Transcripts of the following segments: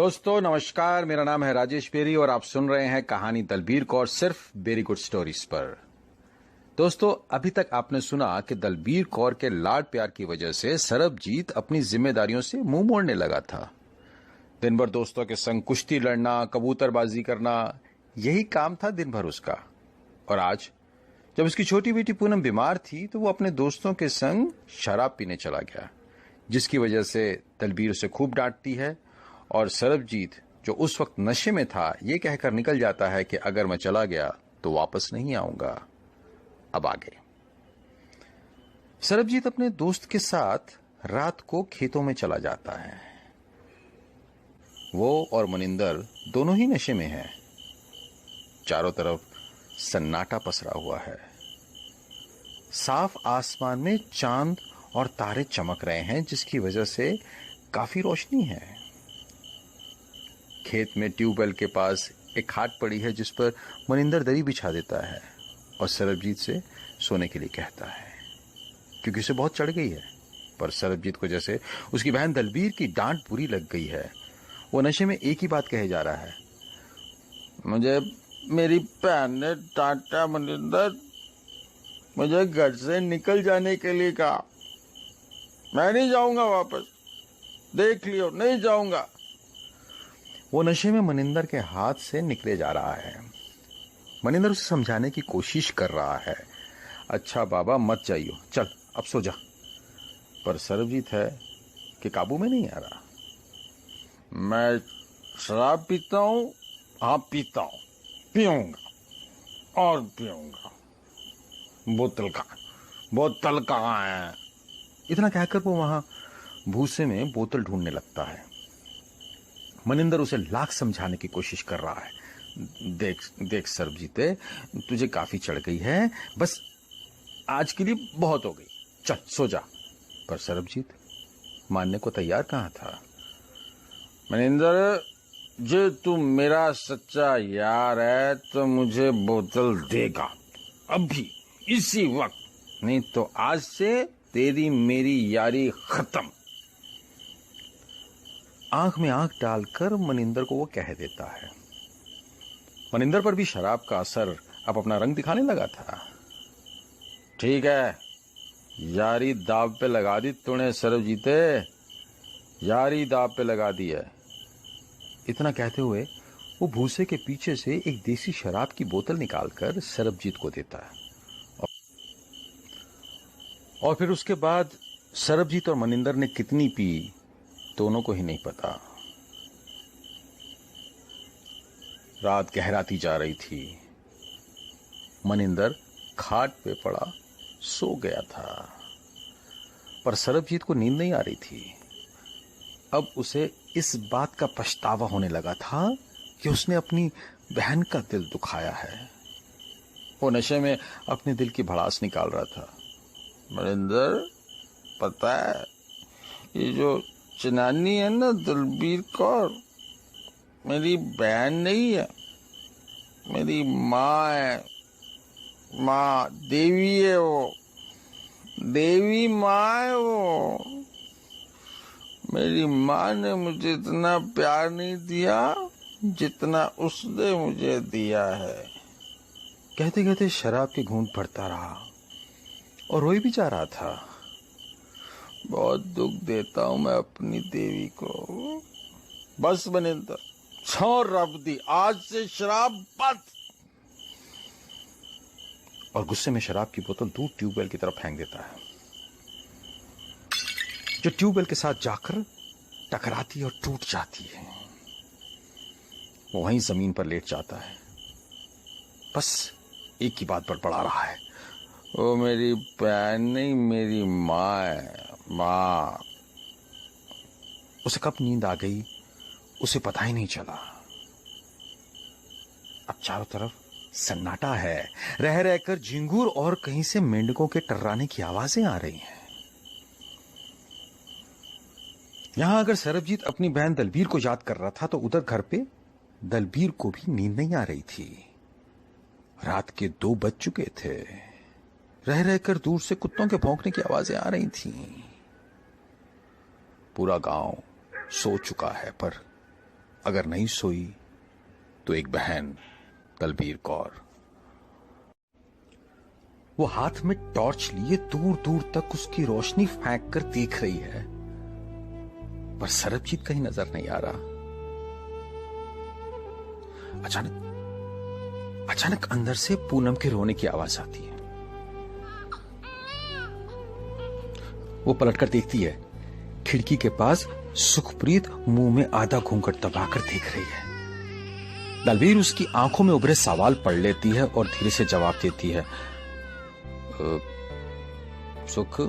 दोस्तों नमस्कार, मेरा नाम है राजेश बेरी और आप सुन रहे हैं कहानी दलबीर कौर सिर्फ बेरी गुड स्टोरीज पर। दोस्तों, अभी तक आपने सुना कि दलबीर कौर के लाड प्यार की वजह से सरबजीत अपनी जिम्मेदारियों से मुंह मोड़ने लगा था। दिन भर दोस्तों के संग कुश्ती लड़ना, कबूतरबाजी करना, यही काम था दिन भर उसका। और आज जब उसकी छोटी बेटी पूनम बीमार थी तो वो अपने दोस्तों के संग शराब पीने चला गया, जिसकी वजह से दलबीर उसे खूब डांटती है। और सरबजीत, जो उस वक्त नशे में था, ये कहकर निकल जाता है कि अगर मैं चला गया तो वापस नहीं आऊंगा। अब आगे सरबजीत अपने दोस्त के साथ रात को खेतों में चला जाता है। वो और मनिंदर दोनों ही नशे में हैं। चारों तरफ सन्नाटा पसरा हुआ है। साफ आसमान में चांद और तारे चमक रहे हैं, जिसकी वजह से काफी रोशनी है। खेत में ट्यूबवेल के पास एक खाट पड़ी है, जिस पर मनिंदर दरी बिछा देता है और सरबजीत से सोने के लिए कहता है, क्योंकि उसे बहुत चढ़ गई है। पर सरबजीत को जैसे उसकी बहन दलबीर की डांट बुरी लग गई है। वो नशे में एक ही बात कहे जा रहा है, मुझे मेरी बहन ने डांटा मनिंदर, मुझे घर से निकल जाने के लिए कहा, मैं नहीं जाऊंगा वापस, देख लियो नहीं जाऊंगा। वो नशे में मनिंदर के हाथ से निकले जा रहा है। मनिंदर उसे समझाने की कोशिश कर रहा है, अच्छा बाबा मत जाइयो, चल अब सो जा। पर सरबजीत है कि काबू में नहीं आ रहा। मैं शराब पीता हूं, हाँ पीता हूं, पीऊंगा और पीऊंगा। बोतल कहाँ है? इतना कहकर वो वहां भूसे में बोतल ढूंढने लगता है। मनिंदर उसे लाख समझाने की कोशिश कर रहा है, देख सरबजीते, तुझे काफी चढ़ गई है, बस आज के लिए बहुत हो गई, चल सो जा। पर सरबजीत मानने को तैयार कहां था। मनिंदर, जो तू मेरा सच्चा यार है तो मुझे बोतल देगा अभी, इसी वक्त, नहीं तो आज से तेरी मेरी यारी खत्म। आंख में आंख डालकर मनिंदर को वो कह देता है। मनिंदर पर भी शराब का असर अब अपना रंग दिखाने लगा था। ठीक है, यारी दाव पे लगा दी तूने सरबजीते, यारी दाव पे लगा दी है। इतना कहते हुए वो भूसे के पीछे से एक देसी शराब की बोतल निकालकर सरबजीत को देता है। और फिर उसके बाद सरबजीत और मनिंदर ने कितनी पी, दोनों को ही नहीं पता। रात गहराती जा रही थी। मनिंदर खाट पे पड़ा सो गया था, पर सरबजीत को नींद नहीं आ रही थी। अब उसे इस बात का पछतावा होने लगा था कि उसने अपनी बहन का दिल दुखाया है। वो नशे में अपने दिल की भड़ास निकाल रहा था। मनिंदर, पता है ये जो जनानी है ना दलबीर कौर, मेरी बहन नहीं है, मेरी माँ है। माँ देवी है, वो देवी माँ है वो। मेरी माँ ने मुझे इतना प्यार नहीं दिया जितना उसने मुझे दिया है। कहते कहते शराब के घूंट भरता रहा और रोई भी जा रहा था। बहुत दुख देता हूं मैं अपनी देवी को। बस मनिंदर, छोड़ रब दी, आज से शराब बंद। और गुस्से में शराब की बोतल दूर ट्यूबवेल की तरफ फेंक देता है, जो ट्यूबवेल के साथ जाकर टकराती और टूट जाती है। वो वहीं जमीन पर लेट जाता है, बस एक ही बात बड़बड़ा रहा है, वो मेरी बहन नहीं, मेरी माँ है, माँ। उसे कब नींद आ गई उसे पता ही नहीं चला। अब चारों तरफ सन्नाटा है। रह रहकर झिंगुर और कहीं से मेंढकों के टर्राने की आवाजें आ रही हैं। यहां अगर सरबजीत अपनी बहन दलबीर को याद कर रहा था, तो उधर घर पे दलबीर को भी नींद नहीं आ रही थी। रात के 2 बज चुके थे। रह रहकर दूर से कुत्तों के भौंकने की आवाजें आ रही थीं। पूरा गांव सो चुका है, पर अगर नहीं सोई तो एक बहन दलबीर कौर। वो हाथ में टॉर्च लिए दूर दूर तक उसकी रोशनी फेंक कर देख रही है, पर सरबजीत कहीं नजर नहीं आ रहा। अचानक अंदर से पूनम के रोने की आवाज आती है। वो पलटकर देखती है, खिड़की के पास सुखप्रीत मुंह में आधा घूंघट दबाकर देख रही है। दलबीर उसकी आंखों में उभरे सवाल पढ़ लेती है और धीरे से जवाब देती है। सुख,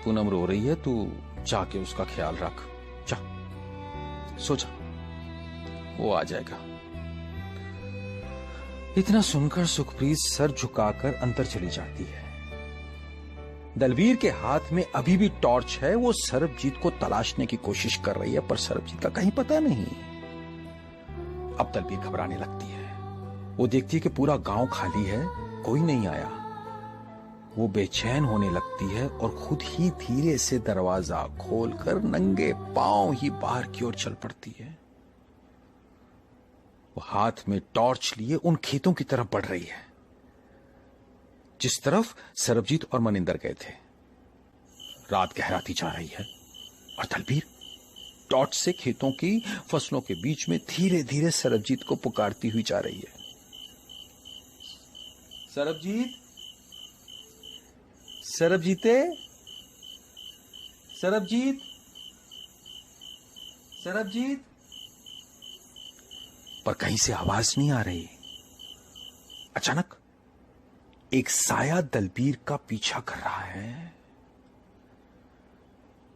पूनम रो रही है, तू जाके उसका ख्याल रख, जा, सो जा, वो आ जाएगा। इतना सुनकर सुखप्रीत सर झुकाकर अंदर चली जाती है। दलबीर के हाथ में अभी भी टॉर्च है। वो सरबजीत को तलाशने की कोशिश कर रही है, पर सरबजीत का कहीं पता नहीं। अब दलबीर घबराने लगती है। वो देखती है कि पूरा गांव खाली है, कोई नहीं आया। वो बेचैन होने लगती है और खुद ही धीरे से दरवाजा खोलकर नंगे पांव ही बाहर की ओर चल पड़ती है। वो हाथ में टॉर्च लिए उन खेतों की तरफ बढ़ रही है जिस तरफ सरबजीत और मनिंदर गए थे। रात गहराती जा रही है और दलबीर टॉर्च से खेतों की फसलों के बीच में धीरे धीरे सरबजीत को पुकारती हुई जा रही है। सरबजीत, सरबजीते, सरबजीत, सरबजीत। पर कहीं से आवाज नहीं आ रही। अचानक एक साया दलबीर का पीछा कर रहा है।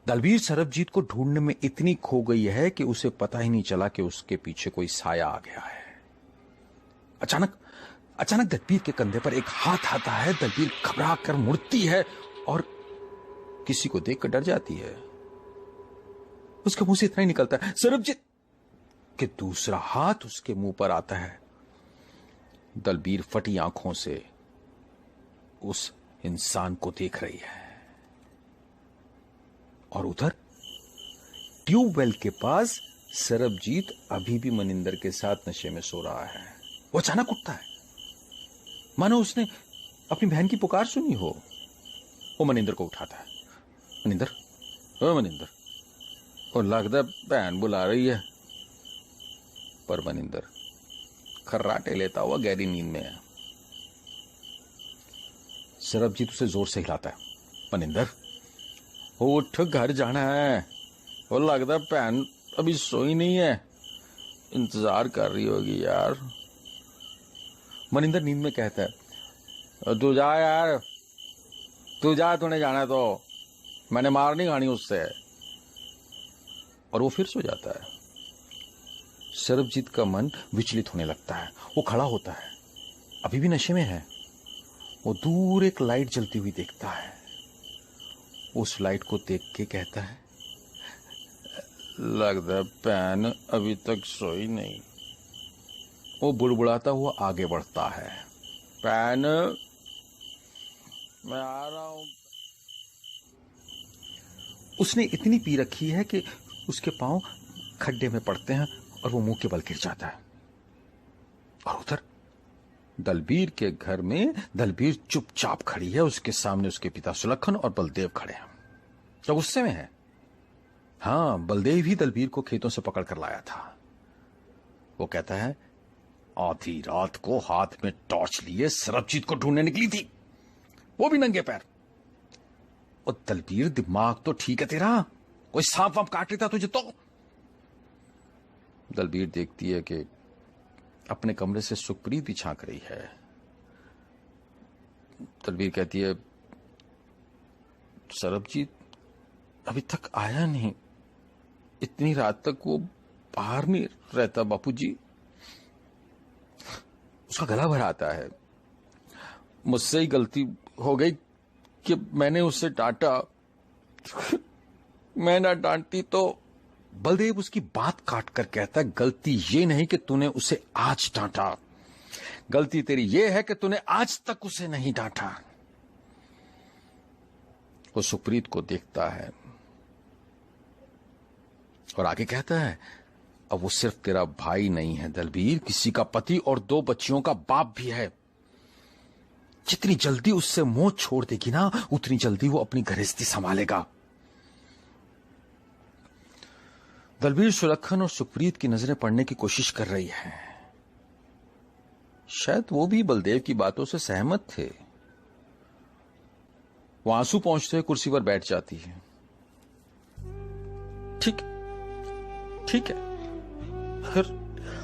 दलबीर सरबजीत को ढूंढने में इतनी खो गई है कि उसे पता ही नहीं चला कि उसके पीछे कोई साया आ गया है। अचानक दलबीर के कंधे पर एक हाथ आता है। दलबीर घबरा कर मुड़ती है और किसी को देखकर डर जाती है। उसके मुंह से इतना ही निकलता है, सरबजीत, कि दूसरा हाथ उसके मुंह पर आता है। दलबीर फटी आंखों से उस इंसान को देख रही है और उधर ट्यूबवेल के पास सरबजीत अभी भी मनिंदर के साथ नशे में सो रहा है। वो अचानक उठता है, मानो उसने अपनी बहन की पुकार सुनी हो। वो मनिंदर को उठाता है। मनिंदर, ओ मनिंदर, और लगता बहन बुला रही है। पर मनिंदर खर्राटे लेता हुआ गहरी नींद में है। सरबजीत उसे जोर से हिलाता है। मनिंदर, उठ, घर जाना है। वो लगता बहन अभी सोई नहीं है, इंतजार कर रही होगी यार। मनिंदर नींद में कहता है, तू जा यार, तू जा, तूने जाना है तो, मैंने मार नहीं खानी उससे। और वो फिर सो जाता है। सरबजीत का मन विचलित होने लगता है। वो खड़ा होता है, अभी भी नशे में है। वो दूर एक लाइट जलती हुई देखता है। उस लाइट को देख के कहता है, लगता पैन अभी तक सोई नहीं। वो बुड़बुड़ाता हुआ आगे बढ़ता है। पैन, मैं आ रहा हूं। उसने इतनी पी रखी है कि उसके पांव खड्डे में पड़ते हैं और वो मुंह के बल गिर जाता है। और उधर दलबीर के घर में दलबीर चुपचाप खड़ी है। उसके सामने उसके पिता सुलक्षण और बलदेव खड़े हैं। तो गुस्से में है। हाँ, बलदेव ही दलबीर को खेतों से पकड़ कर लाया था। वो कहता है, आधी रात को हाथ में टॉर्च लिए सरबजीत को ढूंढने निकली थी, वो भी नंगे पैर। और दलबीर, दिमाग तो ठीक है तेरा, कोई सांप वाप काट लेता तुझे तो। दलबीर देखती है कि अपने कमरे से सुखप्रीत भी झांक रही है। दलबीर कहती है, सरबजीत अभी तक आया नहीं, इतनी रात तक वो बाहर नहीं रहता बापूजी। उसका गला भर आता है। मुझसे ही गलती हो गई कि मैंने उसे डांटा। मैं ना डांटती तो। बलदेव उसकी बात काट कर कहता है, गलती ये नहीं कि तूने उसे आज डांटा, गलती तेरी ये है कि तूने आज तक उसे नहीं डांटा। वो सुखप्रीत को देखता है और आगे कहता है, अब वो सिर्फ तेरा भाई नहीं है दलबीर, किसी का पति और 2 बच्चियों का बाप भी है। जितनी जल्दी उससे मोह छोड़ देगी ना, उतनी जल्दी वो अपनी गृहस्थी संभालेगा। दलबीर सुलक्षण और सुप्रीत की नजरें पड़ने की कोशिश कर रही है। शायद वो भी बलदेव की बातों से सहमत थे। वो आंसू पहुंचते हुए कुर्सी पर बैठ जाती है। ठीक है,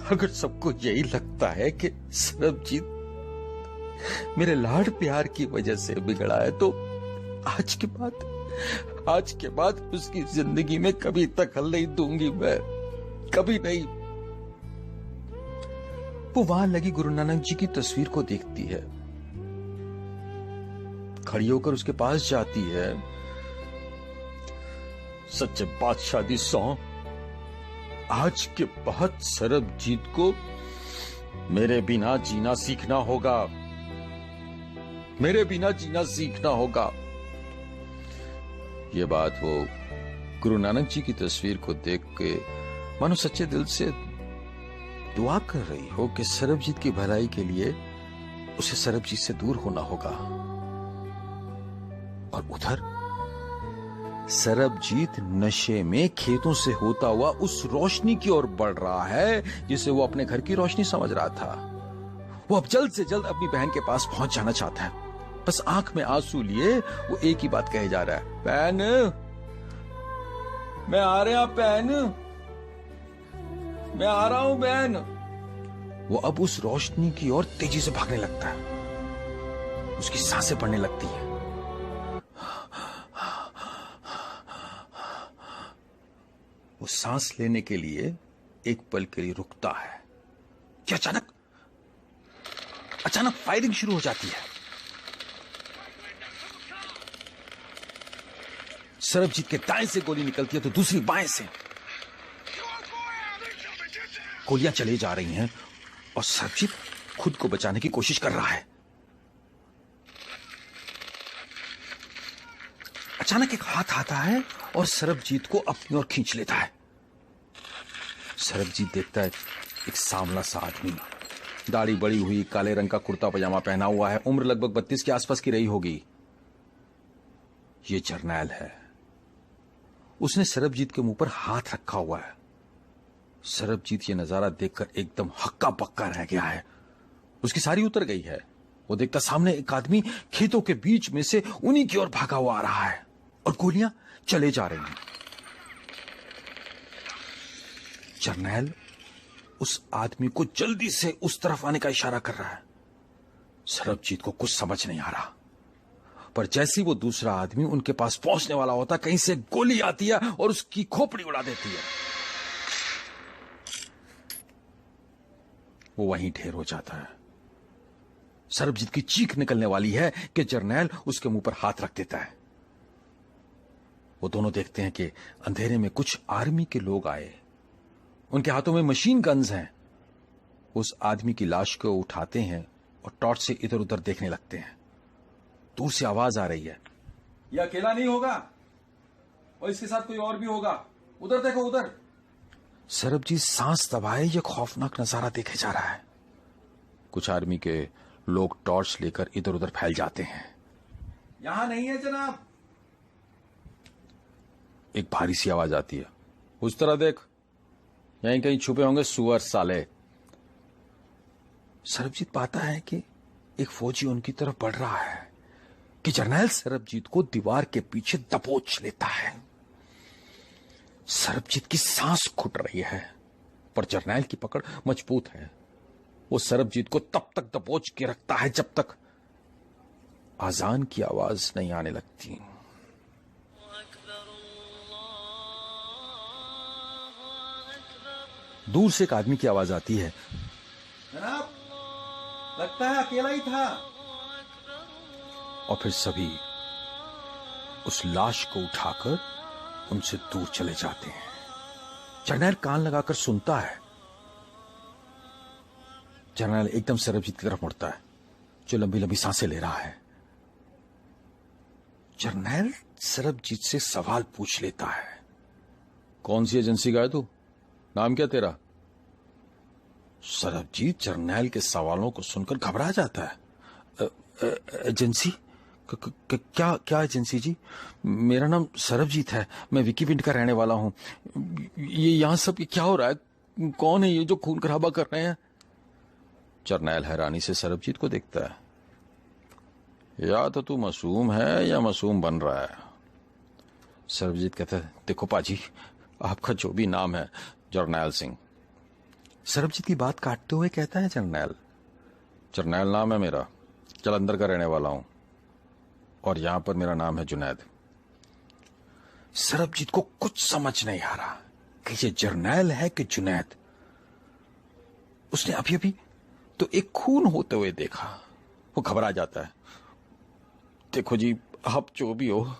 अगर सबको यही लगता है कि सरबजीत मेरे लाड प्यार की वजह से बिगड़ा है, तो आज के बाद उसकी जिंदगी में कभी दखल नहीं दूंगी मैं, कभी नहीं। वो वहां लगी गुरु नानक जी की तस्वीर को देखती है, खड़ी होकर उसके पास जाती है। सच्चे बादशाह दी सौ, आज के बाद सरबजीत को मेरे बिना जीना सीखना होगा, मेरे बिना जीना सीखना होगा। ये बात वो गुरु नानक जी की तस्वीर को देख के मानो सच्चे दिल से दुआ कर रही हो कि सरबजीत की भलाई के लिए उसे सरबजीत से दूर होना होगा। और उधर सरबजीत नशे में खेतों से होता हुआ उस रोशनी की ओर बढ़ रहा है जिसे वो अपने घर की रोशनी समझ रहा था। वो अब जल्द से जल्द अपनी बहन के पास पहुंच जाना चाहता है। बस आंख में आंसू लिए वो एक ही बात कहे जा रहा है, बहन मैं आ रहा, बहन मैं आ रहा हूं बहन। वो अब उस रोशनी की ओर तेजी से भागने लगता है। उसकी सांसें पड़ने लगती हैं। वो सांस लेने के लिए एक पल के लिए रुकता है कि अचानक फायरिंग शुरू हो जाती है। सरबजीत के दाएं से गोली निकलती है तो दूसरी बाएं से। गोलियां चली जा रही हैं और सरबजीत खुद को बचाने की कोशिश कर रहा है। अचानक एक हाथ आता है और सरबजीत को अपनी ओर खींच लेता है। सरबजीत देखता है एक सांवला सा आदमी, दाढ़ी बड़ी हुई, काले रंग का कुर्ता पजामा पहना हुआ है, उम्र लगभग 32 के आसपास की रही होगी। ये जरनैल है। उसने सरबजीत के मुंह पर हाथ रखा हुआ है। सरबजीत ये नजारा देखकर एकदम हक्का बक्का रह गया है। उसकी सारी उतर गई है। वो देखता सामने एक आदमी खेतों के बीच में से उन्हीं की ओर भागा हुआ आ रहा है और गोलियां चले जा रही हैं। जरनैल उस आदमी को जल्दी से उस तरफ आने का इशारा कर रहा है। सरबजीत को कुछ समझ नहीं आ रहा, पर जैसे ही वो दूसरा आदमी उनके पास पहुंचने वाला होता, कहीं से गोली आती है और उसकी खोपड़ी उड़ा देती है। वो वहीं ढेर हो जाता है। सरबजीत की चीख निकलने वाली है कि जरनैल उसके मुंह पर हाथ रख देता है। वो दोनों देखते हैं कि अंधेरे में कुछ आर्मी के लोग आए। उनके हाथों में मशीन गन्स हैं। उस आदमी की लाश को उठाते हैं और टॉर्च से इधर उधर देखने लगते हैं। दूर से आवाज आ रही है, ये अकेला नहीं होगा और इसके साथ कोई और भी होगा, उधर देखो उधर। सरबजीत सांस दबाए ये खौफनाक नजारा देखे जा रहा है। कुछ आर्मी के लोग टॉर्च लेकर इधर उधर फैल जाते हैं। यहां नहीं है जनाब। एक भारी सी आवाज आती है, उस तरह देख, यहीं कहीं छुपे होंगे सुअर साले। सरबजीत पाता है कि एक फौजी उनकी तरफ बढ़ रहा है कि जरनैल सरबजीत को दीवार के पीछे दबोच लेता है। सरबजीत की सांस घुट रही है, पर जरनैल की पकड़ मजबूत है। वो सरबजीत को तब तक दबोच के रखता है जब तक आजान की आवाज नहीं आने लगती। दूर से एक आदमी की आवाज आती है, जनाब लगता है अकेला ही था। और फिर सभी उस लाश को उठाकर उनसे दूर चले जाते हैं। जरनैल कान लगाकर सुनता है। जरनैल एकदम सरबजीत की तरफ मुड़ता है, जो लंबी लंबी सांसें ले रहा है। जरनैल सरबजीत से सवाल पूछ लेता है, कौन सी एजेंसी का है तू? नाम क्या तेरा? सरबजीत जर्नैल के सवालों को सुनकर घबरा जाता है। एजेंसी? क्या एजेंसी जी? मेरा नाम सरबजीत है, मैं विकीपिंड का रहने वाला हूं। ये यहां सब क्या हो रहा है? कौन है ये जो खून खराबा कर रहे हैं? जर्नैल हैरानी से सरबजीत को देखता है। या तो तू मासूम है या मासूम बन रहा है। सरबजीत कहता है, देखो पाजी, आपका जो भी नाम है, जर्नैल सिंह। सरबजीत की बात काटते हुए कहता है जर्नैल नाम है मेरा, जलंधर का रहने वाला हूं, और यहां पर मेरा नाम है जुनैद। सरबजीत को कुछ समझ नहीं आ रहा कि ये जर्नैल है कि जुनैद। उसने अभी अभी तो एक खून होते हुए देखा। वो घबरा जाता है। देखो जी, आप जो भी हो,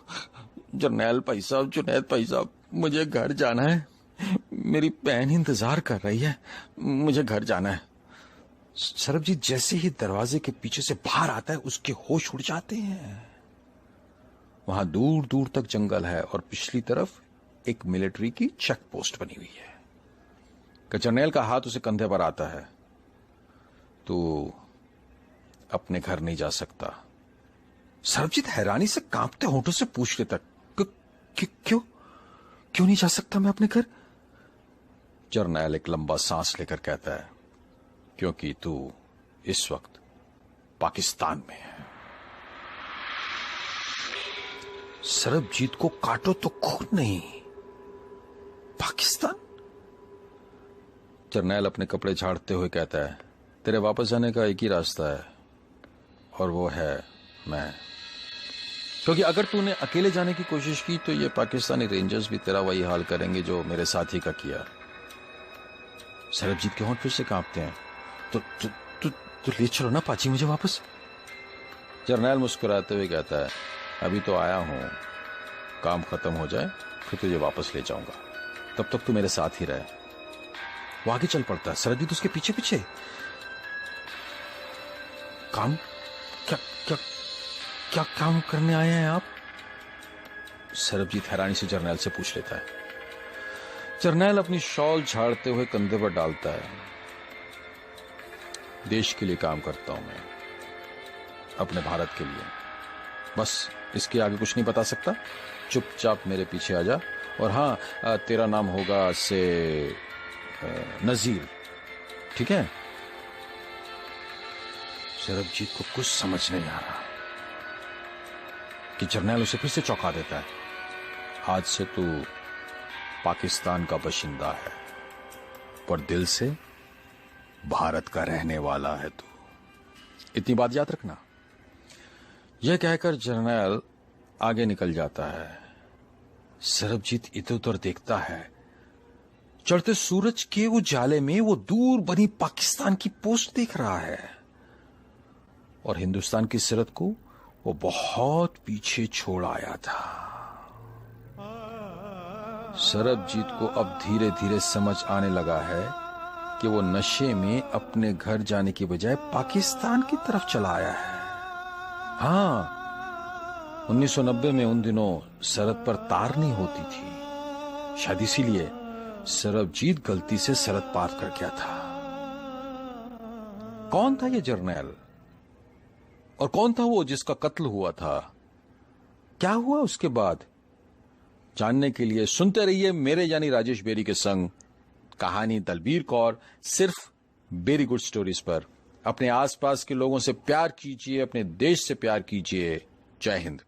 जर्नैल भाई साहब, जुनैद भाई साहब, मुझे घर जाना है। मेरी बहन इंतजार कर रही है, मुझे घर जाना है। सरबजीत जैसे ही दरवाजे के पीछे से बाहर आता है, उसके होश उड़ जाते हैं। वहां दूर दूर तक जंगल है और पिछली तरफ एक मिलिट्री की चेक पोस्ट बनी हुई है। जर्नैल का हाथ उसे कंधे पर आता है। तू अपने घर नहीं जा सकता। सरबजीत हैरानी से कांपते होंठों से पूछ लेता, क्यों नहीं जा सकता मैं अपने घर? जर्नैल एक लंबा सांस लेकर कहता है, क्योंकि तू इस वक्त पाकिस्तान में है। सरबजीत को काटो तो खून नहीं। पाकिस्तान? जर्नैल अपने कपड़े झाड़ते हुए कहता है, तेरे वापस जाने का एक ही रास्ता है, और वो है मैं। क्योंकि अगर तूने अकेले जाने की कोशिश की तो ये पाकिस्तानी रेंजर्स भी तेरा वही हाल करेंगे जो मेरे साथी का किया। सरबजीत के होंठ फिर से कांपते हैं। तो ले चलो ना पाची मुझे वापस। जर्नैल मुस्कुराते हुए कहता है, अभी तो आया हूं, काम खत्म हो जाए फिर तुझे वापस ले जाऊंगा, तब तक तू मेरे साथ ही रहे। वो आगे चल पड़ता है, सरबजीत उसके पीछे पीछे। काम? क्या काम करने आए हैं आप? सरबजीत हैरानी से जर्नैल से पूछ लेता है। जर्नैल अपनी शॉल झाड़ते हुए कंधे पर डालता है। देश के लिए काम करता हूं मैं, अपने भारत के लिए। बस इसके आगे कुछ नहीं बता सकता। चुपचाप मेरे पीछे आ जा। और हां, तेरा नाम होगा से नजीर, ठीक है? सरबजीत को कुछ समझ नहीं आ रहा कि जर्नैल उसे फिर से चौंका देता है। आज से तू पाकिस्तान का बशिंदा है, पर दिल से भारत का रहने वाला है तू। इतनी बात याद रखना। यह कहकर जर्नैल आगे निकल जाता है। सरबजीत इधर उधर देखता है। चढ़ते सूरज के उजाले में वो दूर बनी पाकिस्तान की पोस्ट देख रहा है, और हिंदुस्तान की सरहद को वो बहुत पीछे छोड़ आया था। सरबजीत को अब धीरे धीरे समझ आने लगा है कि वो नशे में अपने घर जाने की बजाय पाकिस्तान की तरफ चला आया है। हाँ, 1990 में उन दिनों सरहद पर तार नहीं होती थी, शायद इसीलिए सरबजीत गलती से सरहद पार कर गया था। कौन था ये जर्नैल? और कौन था वो जिसका कत्ल हुआ था? क्या हुआ उसके बाद? जानने के लिए सुनते रहिए मेरे यानी राजेश बेरी के संग कहानी दलबीर कौर, सिर्फ बेरी गुड स्टोरीज पर। अपने आसपास के लोगों से प्यार कीजिए, अपने देश से प्यार कीजिए। जय हिंद।